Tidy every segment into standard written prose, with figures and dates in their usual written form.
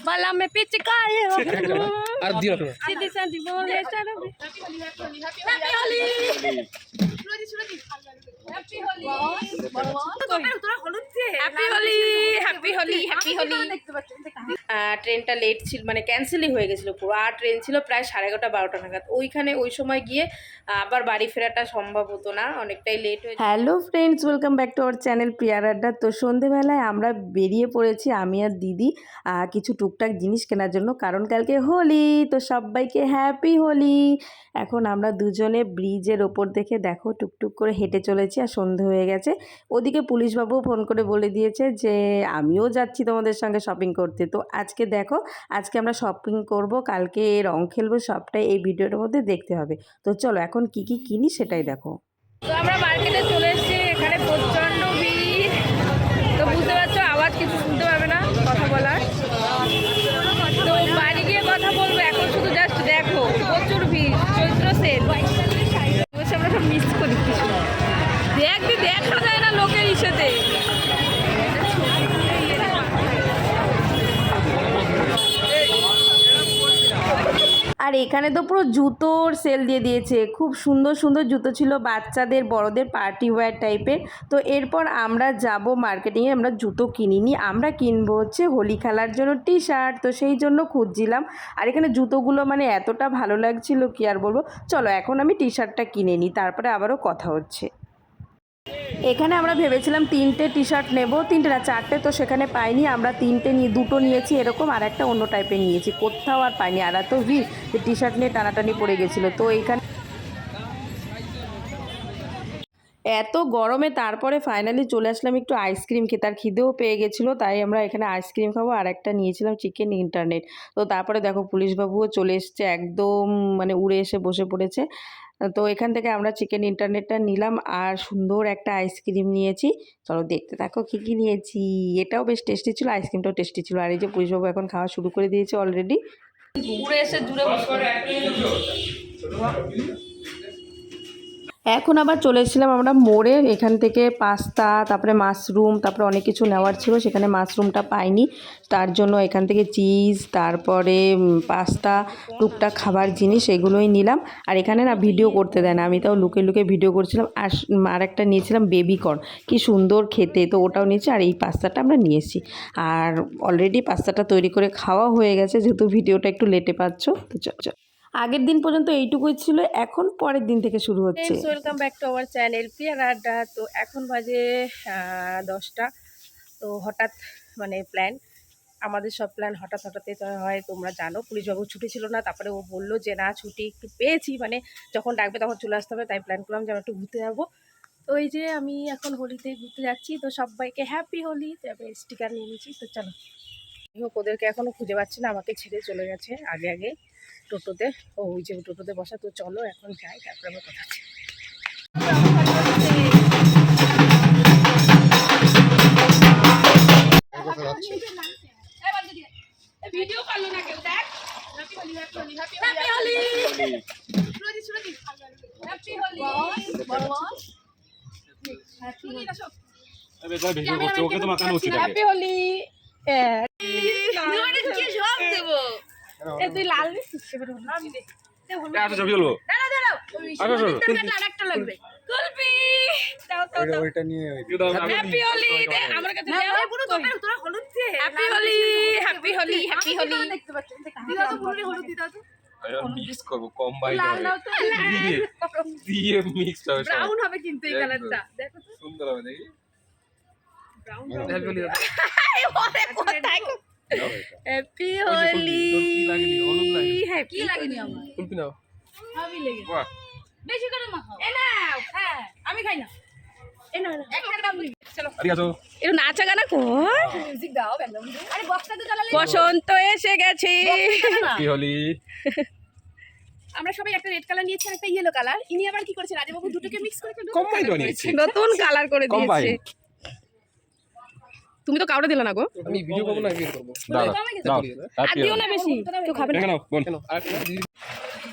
बाला में पिचकारी আর দিও না सीधी सादी बोले चलो happy Holi happy Holi happy Holi happy Holi ট্রেনটা লেট ছিল মানে ক্যান্সেলই হয়ে গেছিলো পুরো। আর ট্রেন ছিল প্রায় 11:30-12টা নাগাদ। ওইখানে ওই সময় গিয়ে আবার বাড়ি ফেরাটা সম্ভব হতো না, অনেকটাই লেট হয়ে। Hello friends, welcome back to our channel প্রিয়ার আড্ডা। তো সন্ধেবেলায় আমরা বেরিয়ে পড়েছি আমি আর দিদি কিছু টুকটাক জিনিস কেনার জন্য, কারণ কালকে হোলি। তো সবাইকে হ্যাপি হোলি। এখন আমরা দুজনে ব্রিজের ওপর দেখে দেখো টুকটুক করে হেঁটে চলেছি, আর সন্ধে হয়ে গেছে। ওদিকে পুলিশবাবু ফোন করে বলে দিয়েছে যে আমিও যাচ্ছি তোমাদের সঙ্গে শপিং করতে। তো আজকে দেখো, আজকে আমরা শপিং করব, কালকে রং খেলবো, সবটাই এই ভিডিওটার মধ্যে দেখতে হবে। তো চলো এখন কি কি কিনি সেটাই দেখো। তো আমরা মার্কেটে চলে এসেছি, এখানে প্রচণ্ড ভিড়। তো বুঝতে পারছো, আওয়াজ কিছু শুনতে পাবে না কথা বলার। তো বাড়ি গিয়ে কথা বলবো, এখন শুধু জাস্ট দেখো প্রচুর ভিড়, চৈত্র সেল। আমরা সব মিস করি কিছু, দেখা যায় না লোকের ইসেতে। আর এখানে তো পুরো জুতোর সেল দিয়ে দিয়েছে, খুব সুন্দর সুন্দর জুতো ছিল, বাচ্চাদের বড়দের পার্টি ওয়্যার টাইপের। তো এরপর আমরা যাব মার্কেটিংয়ে, আমরা জুতো কিনিনি, আমরা কিনবো হচ্ছে হোলি খেলার জন্য টি শার্ট। তো সেই জন্য খুঁজছিলাম, আর এখানে জুতোগুলো মানে এতটা ভালো লাগছিল কি আর বলবো। চলো এখন আমি টি শার্টটা কিনে নিই, তারপরে আবারও কথা হচ্ছে। এখানে আমরা ভেবেছিলাম 3টে টি শার্ট নেবো, 3টে না 4টে, তো সেখানে পাইনি। আমরা 3টে নিয়ে 2টো নিয়েছি এরকম, আর একটা অন্য টাইপের নিয়েছি, কোথাও আর পাইনি। আর এত ভিড় যে টি শার্ট নিয়ে টানাটানি পড়ে গেছিলো। তো এইখানে এত গরমে তারপরে ফাইনালি চলে আসলাম একটু আইসক্রিম খেতে, আর খিদেও পেয়ে গেছিলো, তাই আমরা এখানে আইসক্রিম খাবো। আর একটা নিয়েছিলাম চিকেন ইন্টারনেট। তো তারপরে দেখো পুলিশবাবুও চলে এসছে, একদম মানে উড়ে এসে বসে পড়েছে। তো এখান থেকে আমরা চিকেন ইন্টারনেটটা নিলাম, আর সুন্দর একটা আইসক্রিম নিয়েছি। চলো দেখতে থাকো কী কী নিয়েছি। এটাও বেশ টেস্টি ছিল, আইসক্রিমটাও টেস্টি ছিল। আর এই যে পুলিশবাবু এখন খাওয়া শুরু করে দিয়েছে অলরেডি। উড়ে এসে জুড়ে বসে। এখন আবার চলে এসেছিলাম আমরা মোড়ে, এখান থেকে পাস্তা, তারপরে মাশরুম, তারপরে অনেক কিছু নেওয়ার ছিল, সেখানে মাশরুমটা পাইনি, তার জন্য এখান থেকে চিজ, তারপরে পাস্তা, টুকটাক খাবার জিনিস এগুলোই নিলাম। আর এখানে না ভিডিও করতে দেয় না, আমি তাও লুকে লুকে ভিডিও করছিলাম। আর একটা নিয়েছিলাম বেবিকর্ন, কি সুন্দর খেতে, তো ওটাও নিয়েছি। আর এই পাস্তাটা আমরা নিয়েছি, আর অলরেডি পাস্তাটা তৈরি করে খাওয়া হয়ে গেছে, যেহেতু ভিডিওটা একটু লেটে পাচ্ছ। তো চল, আগের দিন পর্যন্ত এইটুকুই ছিল, এখন পরের দিন থেকে শুরু হচ্ছে। Welcome back to our channel প্রিয়ার আড্ডা। তো এখন বাজে 10টা। তো হঠাৎ মানে প্ল্যান, আমাদের সব প্ল্যান হঠাৎ হঠাৎই হয়, তোমরা জানো। পুলিশবাবু ছুটি ছিল না, তারপরে ও বললো যে না ছুটি একটু পেয়েছি, মানে যখন ডাকবে তখন চলে আসতে হবে, তাই প্ল্যান করলাম যে আমরা একটু ঘুরতে যাবো। তো এই যে আমি এখন হোলিতে ঘুরতে যাচ্ছি, তো সবাইকে হ্যাপি হোলি, তারপরে স্টিকার নিয়ে নিয়েছি। তো চলো, হোক, ওদেরকে এখনও খুঁজে পাচ্ছি না, আমাকে ছেড়ে চলে গেছে আগে আগে টোটোতে। ওই যে টোটোতে বসা। তো চলো এখন যাই, তারপরে আমার কথা আছে। তুই লাল মিক্স করবো, কম্বাইন্ড দিয়ে মিক্স হবে, ব্রাউন হবে কিন্তু এই কালারটা দেখো তো সুন্দর হবে দেখি। Brown happy Holi. কি লাগেনি আমার কুলপি নাও, সবই লেগে বেশি করে মাখাও। এ নাও, হ্যাঁ আমি খাই না। এ নাও একটা দাম দিবি। চলো আরে আসো, একটু নাচা গানা কর, মিউজিক দাও ব্যাকগ্রাউন্ড। আরে বক্সটা তো চালালে। বসন্ত এসে গেছে। হ্যাপি হোলি। আমরা সবাই একটা রেড কালার নিয়েছি, একটা ইয়েলো কালার। ইনি আবার কি করেছে, রাজাবাবু দুটোকে মিক্স করে কম্বাইন্ড বানিয়েছে, নতুন কালার করে দিয়েছে। তুমি তো কাউরে দিলা না গো। আমি ভিডিও করব না, ভিডিও করব। দাও দাও, আর দিও না বেশি, কেউ খাবে না। কেন বল,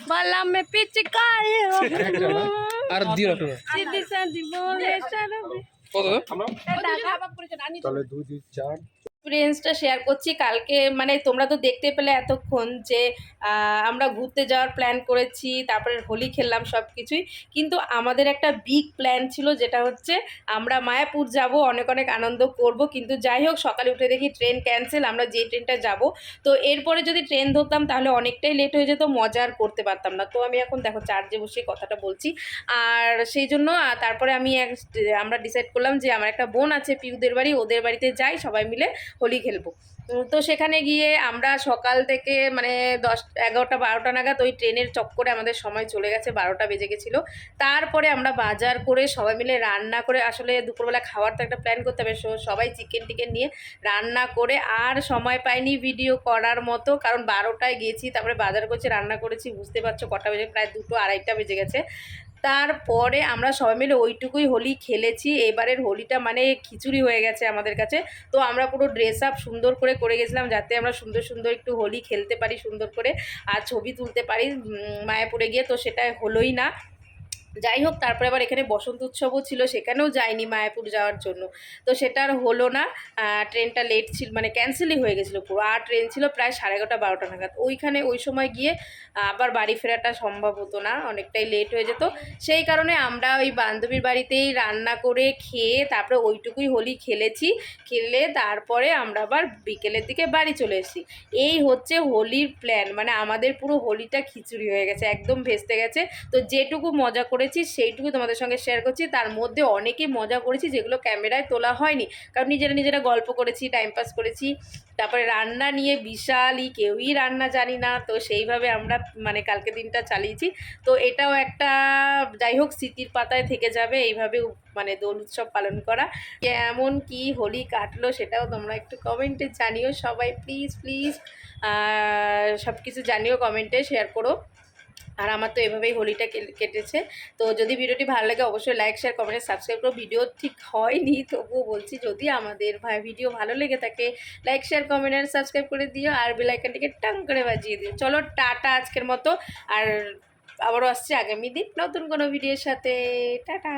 বালা মে পিচকারি আর দিও না তুমি। সিদ্ধি সাদি বলে চলো। কত আমরা টাকা ভাগ করেছে রানী। তাহলে 2 2 4 এক্সপিরিয়েন্সটা শেয়ার করছি। কালকে মানে তোমরা তো দেখতে পেলে এতক্ষণ যে আমরা ঘুরতে যাওয়ার প্ল্যান করেছি, তারপরে হোলি খেললাম সব কিছুই, কিন্তু আমাদের একটা বিগ প্ল্যান ছিল, যেটা হচ্ছে আমরা মায়াপুর যাব, অনেক অনেক আনন্দ করব। কিন্তু যাই হোক, সকালে উঠে দেখি ট্রেন ক্যান্সেল, আমরা যে ট্রেনটা যাব, তো এরপরে যদি ট্রেন ধরতাম তাহলে অনেকটাই লেট হয়ে যেত, মজা আর করতে পারতাম না। তো আমি এখন দেখো চার্জে বসে কথাটা বলছি। আর সেই জন্য তারপরে আমরা ডিসাইড করলাম যে আমার একটা বোন আছে পিউদের বাড়ি, ওদের বাড়িতে যাই, সবাই মিলে হোলি খেলবো। তো সেখানে গিয়ে আমরা সকাল থেকে মানে 11টা 12টা নাগাদ ওই ট্রেনের চক্করে আমাদের সময় চলে গেছে, 12টা বেজে গেছিলো। তারপরে আমরা বাজার করে সবাই মিলে রান্না করে, আসলে দুপুরবেলা খাওয়ার তো একটা প্ল্যান করতে হবে, সবাই চিকেন টিকেন নিয়ে রান্না করে, আর সময় পাইনি ভিডিও করার মতো, কারণ 12টায় গেছি, তারপরে বাজার করছি, রান্না করেছি, বুঝতে পারছো কটা বেজে, প্রায় 2টো 2:30টা বেজে গেছে। তারপরে আমরা সবাই মিলে ওইটুকুই হোলি খেলেছি। এবারের হোলিটা মানে খিচুড়ি হয়ে গেছে আমাদের কাছে। তো আমরা পুরো ড্রেস আপ সুন্দর করে করে গেছিলাম, যাতে আমরা সুন্দর সুন্দর একটু হোলি খেলতে পারি সুন্দর করে, আর ছবি তুলতে পারি মায়াপুরে গিয়ে। তো সেটা হলোই না। যাই হোক, তারপরে আবার এখানে বসন্ত উৎসবও ছিল, সেখানেও যাইনি মায়াপুর যাওয়ার জন্য। তো সেটা আর হলো না। ট্রেনটা লেট ছিল, মানে ক্যান্সেলই হয়ে গেছিলো পুরো। আর ট্রেন ছিল প্রায় 11:30 12টা নাগাদ। ওইখানে ওই সময় গিয়ে আবার বাড়ি ফেরাটা সম্ভব হতো না, অনেকটাই লেট হয়ে যেত। সেই কারণে আমরা ওই বান্ধবীর বাড়িতেই রান্না করে খেয়ে তারপরে ওইটুকুই হোলি খেলেছি। খেলে তারপরে আমরা আবার বিকেলের দিকে বাড়ি চলে এসেছি। এই হচ্ছে হোলির প্ল্যান, মানে আমাদের পুরো হোলিটা খিচুড়ি হয়ে গেছে, একদম ভেস্তে গেছে। তো যেটুকু মজা করেছি সেইটুকু তোমাদের সঙ্গে শেয়ার করছি। তার মধ্যে অনেকেই মজা করেছি যেগুলো ক্যামেরায় তোলা হয়নি, কারণ নিজেরা নিজেরা গল্প করেছি, টাইম পাস করেছি। তারপরে রান্না নিয়ে বিশালই, কেউই রান্না জানি না, তো সেইভাবে আমরা মানে কালকে দিনটা চালিয়েছি। তো এটাও একটা যাই হোক স্মৃতির পাতায় থেকে যাবে, এইভাবে মানে দোল উৎসব পালন করা। কেমন কি হোলি কাটলো সেটাও তোমরা একটু কমেন্টে জানিও সবাই, প্লিজ প্লিজ সব কিছু জানিও, কমেন্টে শেয়ার করো। আর আমার তো এভাবেই হোলিটা কেটেছে। তো যদি ভিডিওটি ভালো লাগে অবশ্যই লাইক শেয়ার কমেন্ট সাবস্ক্রাইব করো। ভিডিও ঠিক হয়নি তবুও বলছি, যদি আমাদের ভিডিও ভালো লেগে থাকে লাইক শেয়ার কমেন্ট আর সাবস্ক্রাইব করে দিও, আর বেল আইকনটিকে টাং করে বাজিয়ে দিও। চলো টাটা আজকের মতো, আর আবারও আসছি আগামী দিন নতুন কোনো ভিডিওর সাথে। টাটা।